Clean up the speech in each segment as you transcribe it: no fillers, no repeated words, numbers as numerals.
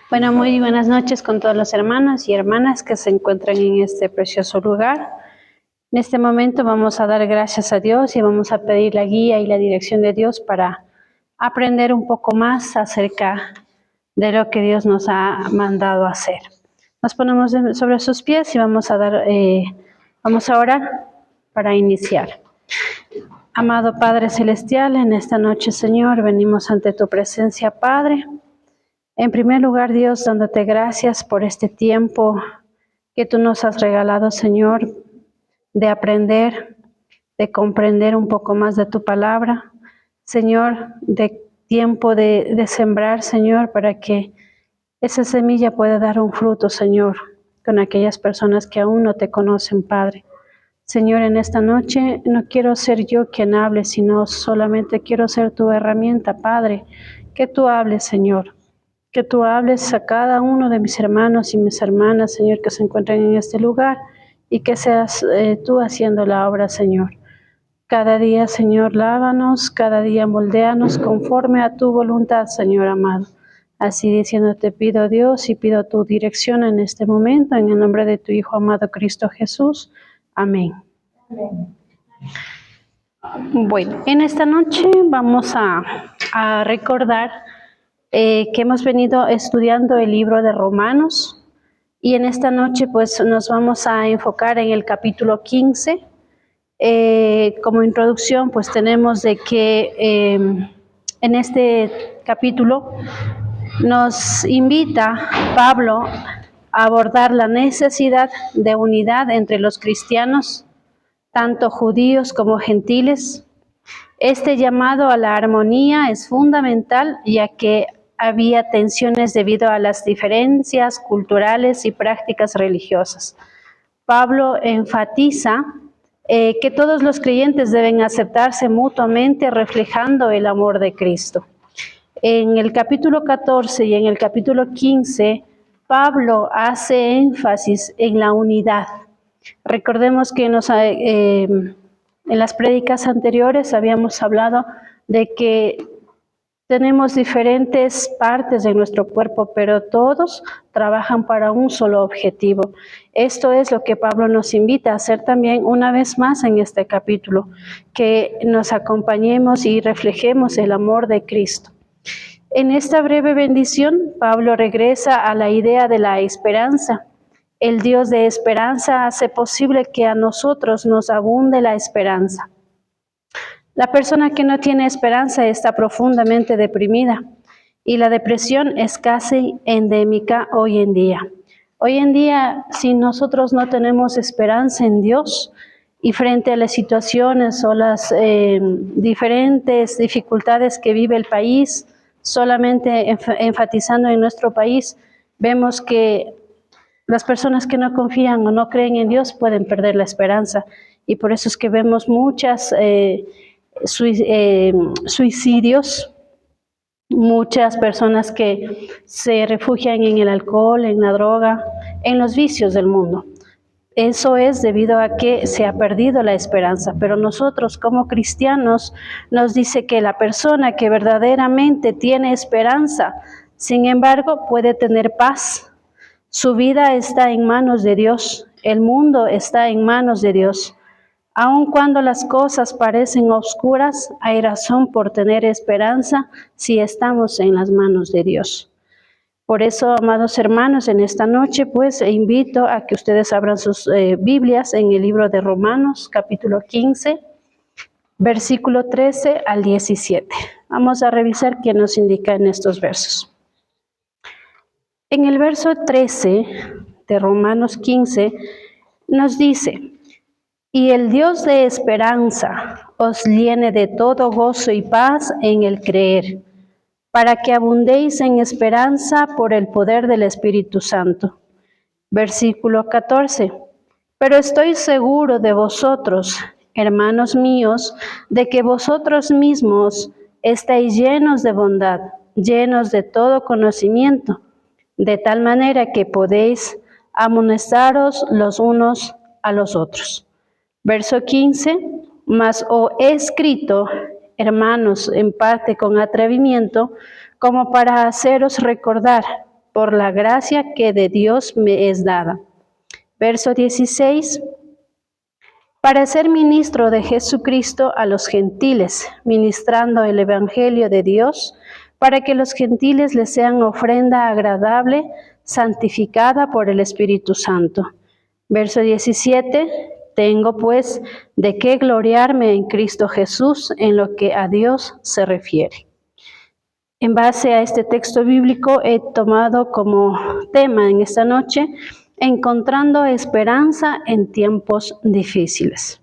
Bueno, muy buenas noches con todos los hermanos y hermanas que se encuentran en este precioso lugar. En este momento vamos a dar gracias a Dios y vamos a pedir la guía y la dirección de Dios para aprender un poco más acerca de lo que Dios nos ha mandado a hacer. Nos ponemos sobre sus pies y vamos a orar para iniciar. Amado Padre Celestial, en esta noche, Señor, venimos ante tu presencia, Padre. En primer lugar, Dios, dándote gracias por este tiempo que tú nos has regalado, Señor, de aprender, de comprender un poco más de tu palabra, Señor, de tiempo de sembrar, Señor, para que esa semilla pueda dar un fruto, Señor, con aquellas personas que aún no te conocen, Padre. Señor, en esta noche no quiero ser yo quien hable, sino solamente quiero ser tu herramienta, Padre, que tú hables, Señor. Que tú hables a cada uno de mis hermanos y mis hermanas, Señor, que se encuentran en este lugar, y que seas tú haciendo la obra, Señor. Cada día, Señor, lávanos, cada día moldéanos conforme a tu voluntad, Señor amado. Así diciendo, te pido, Dios, y pido tu dirección en este momento, en el nombre de tu Hijo amado Cristo Jesús. Amén. Bueno, en esta noche vamos a recordar que hemos venido estudiando el libro de Romanos, y en esta noche pues nos vamos a enfocar en el capítulo 15. Como introducción pues tenemos de que en este capítulo nos invita Pablo a abordar la necesidad de unidad entre los cristianos, tanto judíos como gentiles. Este llamado a la armonía es fundamental, ya que había tensiones debido a las diferencias culturales y prácticas religiosas. Pablo enfatiza que todos los creyentes deben aceptarse mutuamente, reflejando el amor de Cristo. En el capítulo 14 y en el capítulo 15, Pablo hace énfasis en la unidad. Recordemos que en las prédicas anteriores habíamos hablado de que tenemos diferentes partes de nuestro cuerpo, pero todos trabajan para un solo objetivo. Esto es lo que Pablo nos invita a hacer también una vez más en este capítulo, que nos acompañemos y reflejemos el amor de Cristo. En esta breve bendición, Pablo regresa a la idea de la esperanza. El Dios de esperanza hace posible que a nosotros nos abunde la esperanza. La persona que no tiene esperanza está profundamente deprimida, y la depresión es casi endémica hoy en día. Hoy en día, si nosotros no tenemos esperanza en Dios y frente a las situaciones o las diferentes dificultades que vive el país, solamente enfatizando en nuestro país, vemos que las personas que no confían o no creen en Dios pueden perder la esperanza, y por eso es que vemos muchas suicidios, muchas personas que se refugian en el alcohol, en la droga, en los vicios del mundo. Eso es debido a que se ha perdido la esperanza, pero nosotros como cristianos nos dice que la persona que verdaderamente tiene esperanza, sin embargo, puede tener paz. Su vida está en manos de Dios, el mundo está en manos de Dios. Aun cuando las cosas parecen oscuras, hay razón por tener esperanza si estamos en las manos de Dios. Por eso, amados hermanos, en esta noche, pues, invito a que ustedes abran sus Biblias en el libro de Romanos, capítulo 15, versículo 13 al 17. Vamos a revisar qué nos indica en estos versos. En el verso 13 de Romanos 15 nos dice: y el Dios de esperanza os llene de todo gozo y paz en el creer, para que abundéis en esperanza por el poder del Espíritu Santo. Versículo 14. Pero estoy seguro de vosotros, hermanos míos, de que vosotros mismos estáis llenos de bondad, llenos de todo conocimiento, de tal manera que podéis amonestaros los unos a los otros. Verso 15, mas os he escrito, hermanos, en parte con atrevimiento, como para haceros recordar, por la gracia que de Dios me es dada. Verso 16. Para ser ministro de Jesucristo a los gentiles, ministrando el Evangelio de Dios, para que los gentiles les sean ofrenda agradable, santificada por el Espíritu Santo. Verso 17. Tengo pues de qué gloriarme en Cristo Jesús en lo que a Dios se refiere. En base a este texto bíblico he tomado como tema en esta noche, encontrando esperanza en tiempos difíciles.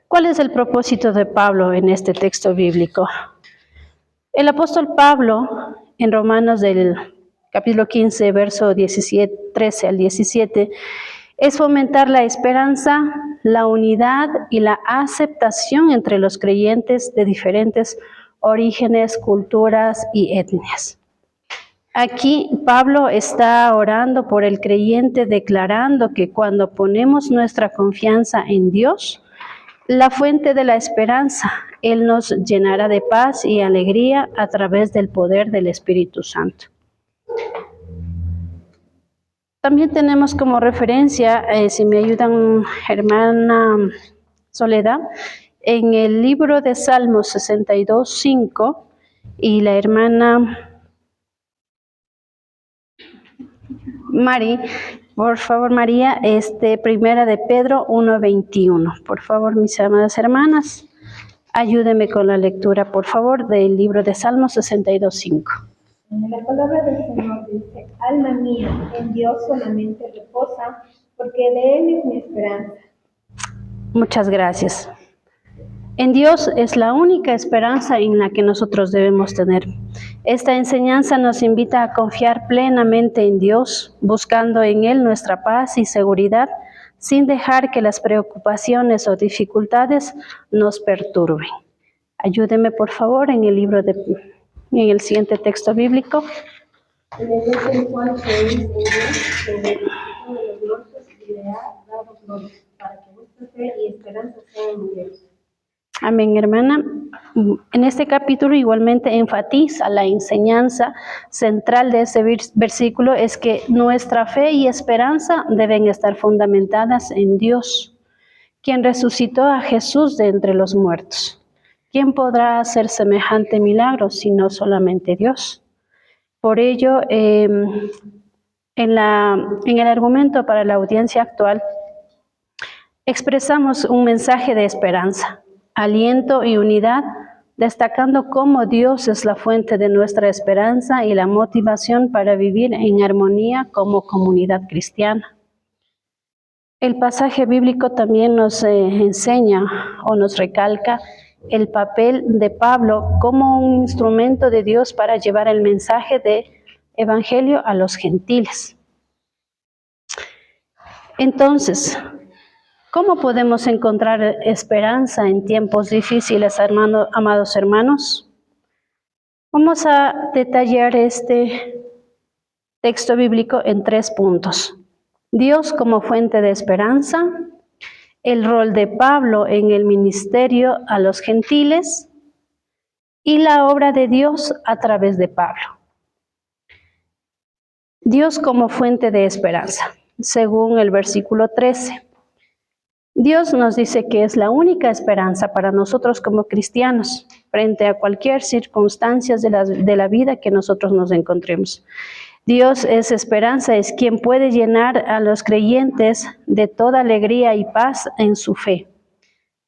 ¿Cuál es el propósito de Pablo en este texto bíblico? El apóstol Pablo, en Romanos del capítulo 15, verso 13 al 17, es fomentar la esperanza, la unidad y la aceptación entre los creyentes de diferentes orígenes, culturas y etnias. Aquí Pablo está orando por el creyente, declarando que cuando ponemos nuestra confianza en Dios, la fuente de la esperanza, Él nos llenará de paz y alegría a través del poder del Espíritu Santo. También tenemos como referencia, si me ayudan, hermana Soledad, en el libro de Salmos 62:5, y la hermana Mari, por favor, María, primera de Pedro 1:21. Por favor, mis amadas hermanas, ayúdenme con la lectura, por favor, del libro de Salmos 62:5. La palabra del Señor dice: alma mía, en Dios solamente reposa, porque de Él es mi esperanza. Muchas gracias. En Dios es la única esperanza en la que nosotros debemos tener. Esta enseñanza nos invita a confiar plenamente en Dios, buscando en Él nuestra paz y seguridad, sin dejar que las preocupaciones o dificultades nos perturben. Ayúdeme, por favor, en el siguiente texto bíblico. En el día del cual creéis en Dios, sobre el Cristo de los muertos, y le ha dado gloria, para que vuestra fe y esperanza sean en Dios. Amén, hermana. En este capítulo igualmente enfatiza la enseñanza central de ese versículo, es que nuestra fe y esperanza deben estar fundamentadas en Dios, quien resucitó a Jesús de entre los muertos. ¿Quién podrá hacer semejante milagro sino solamente Dios? Por ello, en el argumento para la audiencia actual, expresamos un mensaje de esperanza, aliento y unidad, destacando cómo Dios es la fuente de nuestra esperanza y la motivación para vivir en armonía como comunidad cristiana. El pasaje bíblico también nos enseña o nos recalca el papel de Pablo como un instrumento de Dios para llevar el mensaje del Evangelio a los gentiles. Entonces, ¿cómo podemos encontrar esperanza en tiempos difíciles, amados hermanos? Vamos a detallar este texto bíblico en 3 puntos. Dios como fuente de esperanza, el rol de Pablo en el ministerio a los gentiles y la obra de Dios a través de Pablo. Dios como fuente de esperanza, según el versículo 13. Dios nos dice que es la única esperanza para nosotros como cristianos frente a cualquier circunstancia de la vida que nosotros nos encontremos. Dios es esperanza, es quien puede llenar a los creyentes de toda alegría y paz en su fe.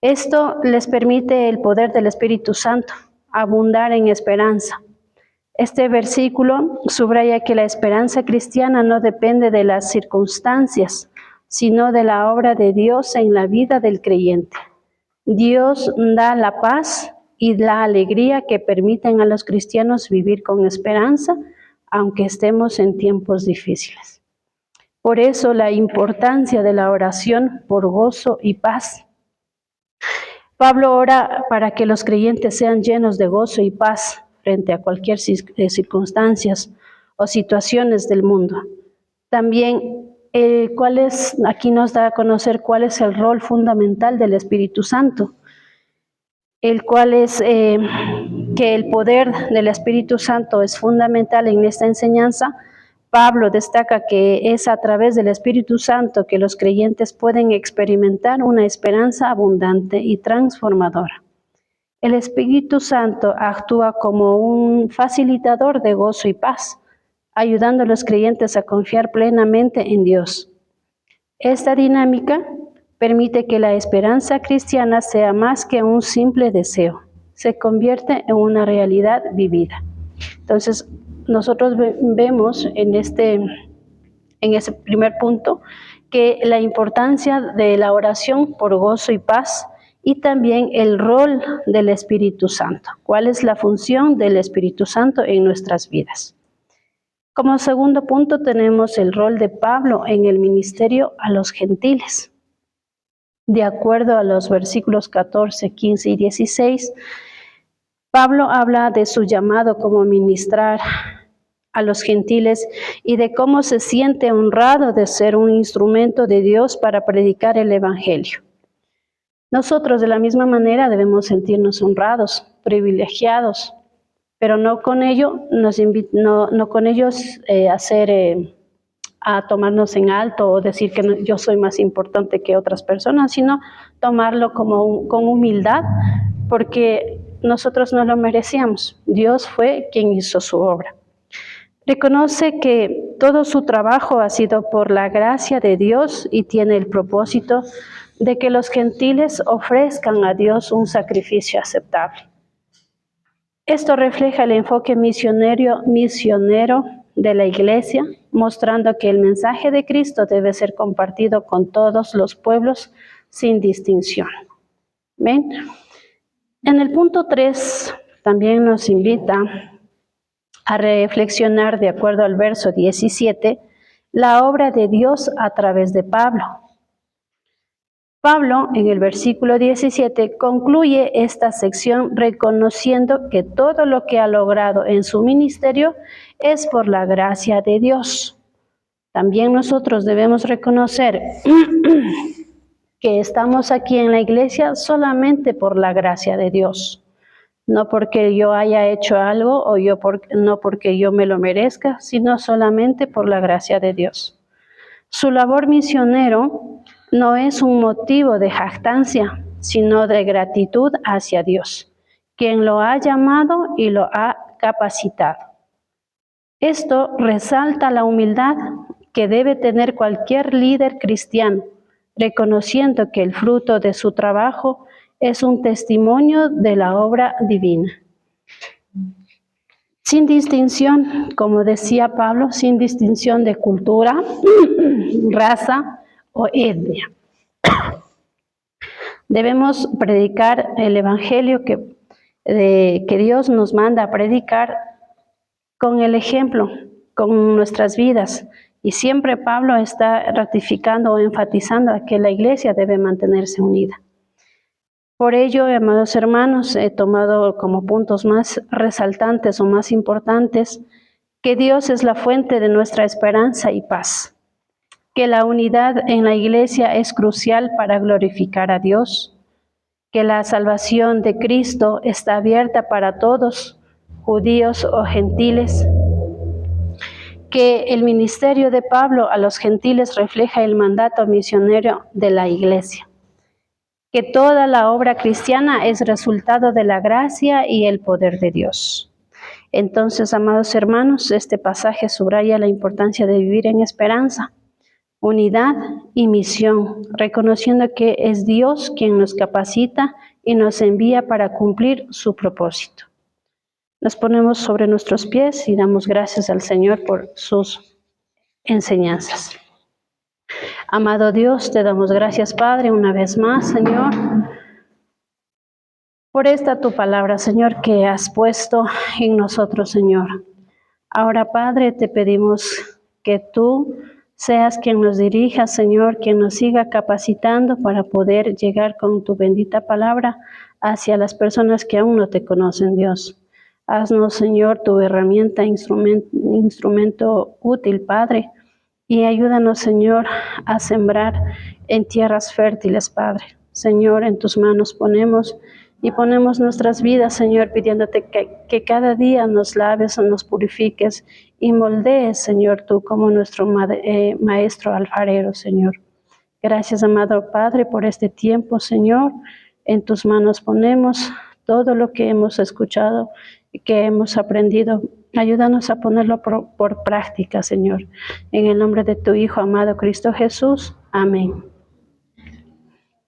Esto les permite el poder del Espíritu Santo, abundar en esperanza. Este versículo subraya que la esperanza cristiana no depende de las circunstancias, sino de la obra de Dios en la vida del creyente. Dios da la paz y la alegría que permiten a los cristianos vivir con esperanza, aunque estemos en tiempos difíciles. Por eso la importancia de la oración por gozo y paz. Pablo ora para que los creyentes sean llenos de gozo y paz frente a cualquier circunstancias o situaciones del mundo. También aquí nos da a conocer cuál es el rol fundamental del Espíritu Santo, el cual es que el poder del Espíritu Santo es fundamental en esta enseñanza, Pablo destaca que es a través del Espíritu Santo que los creyentes pueden experimentar una esperanza abundante y transformadora. El Espíritu Santo actúa como un facilitador de gozo y paz, ayudando a los creyentes a confiar plenamente en Dios. Esta dinámica permite que la esperanza cristiana sea más que un simple deseo, se convierte en una realidad vivida. Entonces, nosotros vemos en ese primer punto que la importancia de la oración por gozo y paz y también el rol del Espíritu Santo. ¿Cuál es la función del Espíritu Santo en nuestras vidas? Como segundo punto tenemos el rol de Pablo en el ministerio a los gentiles. De acuerdo a los versículos 14, 15 y 16, Pablo habla de su llamado como ministrar a los gentiles y de cómo se siente honrado de ser un instrumento de Dios para predicar el Evangelio. Nosotros de la misma manera debemos sentirnos honrados, privilegiados, pero no con ello a tomarnos en alto o decir que yo soy más importante que otras personas, sino tomarlo con humildad, porque nosotros no lo merecíamos. Dios fue quien hizo su obra. Reconoce que todo su trabajo ha sido por la gracia de Dios y tiene el propósito de que los gentiles ofrezcan a Dios un sacrificio aceptable. Esto refleja el enfoque misionero de la Iglesia, mostrando que el mensaje de Cristo debe ser compartido con todos los pueblos sin distinción. ¿Ven? En el punto 3 también nos invita a reflexionar, de acuerdo al verso 17, la obra de Dios a través de Pablo. Pablo, en el versículo 17, concluye esta sección reconociendo que todo lo que ha logrado en su ministerio es por la gracia de Dios. También nosotros debemos reconocer que estamos aquí en la iglesia solamente por la gracia de Dios. No porque yo haya hecho algo o no porque yo me lo merezca, sino solamente por la gracia de Dios. Su labor misionero no es un motivo de jactancia, sino de gratitud hacia Dios, quien lo ha llamado y lo ha capacitado. Esto resalta la humildad que debe tener cualquier líder cristiano, reconociendo que el fruto de su trabajo es un testimonio de la obra divina. Sin distinción, como decía Pablo, sin distinción de cultura, raza o etnia. Debemos predicar el Evangelio que Dios nos manda a predicar con el ejemplo, con nuestras vidas. Y siempre Pablo está ratificando o enfatizando a que la iglesia debe mantenerse unida. Por ello, amados hermanos, he tomado como puntos más resaltantes o más importantes que Dios es la fuente de nuestra esperanza y paz, que la unidad en la iglesia es crucial para glorificar a Dios, que la salvación de Cristo está abierta para todos, judíos o gentiles, que el ministerio de Pablo a los gentiles refleja el mandato misionero de la iglesia, que toda la obra cristiana es resultado de la gracia y el poder de Dios. Entonces, amados hermanos, este pasaje subraya la importancia de vivir en esperanza, unidad y misión, reconociendo que es Dios quien nos capacita y nos envía para cumplir su propósito. Nos ponemos sobre nuestros pies y damos gracias al Señor por sus enseñanzas. Amado Dios, te damos gracias, Padre, una vez más, Señor, por esta tu palabra, Señor, que has puesto en nosotros, Señor. Ahora, Padre, te pedimos que tú seas quien nos dirija, Señor, quien nos siga capacitando para poder llegar con tu bendita palabra hacia las personas que aún no te conocen, Dios. Haznos, Señor, tu herramienta, instrumento útil, Padre, y ayúdanos, Señor, a sembrar en tierras fértiles, Padre. Señor, en tus manos ponemos Y ponemos nuestras vidas, Señor, pidiéndote que cada día nos laves, nos purifiques y moldees, Señor, tú como nuestro maestro alfarero, Señor. Gracias, amado Padre, por este tiempo, Señor. En tus manos ponemos todo lo que hemos escuchado y que hemos aprendido. Ayúdanos a ponerlo por práctica, Señor. En el nombre de tu Hijo, amado Cristo Jesús. Amén.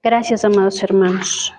Gracias, amados hermanos.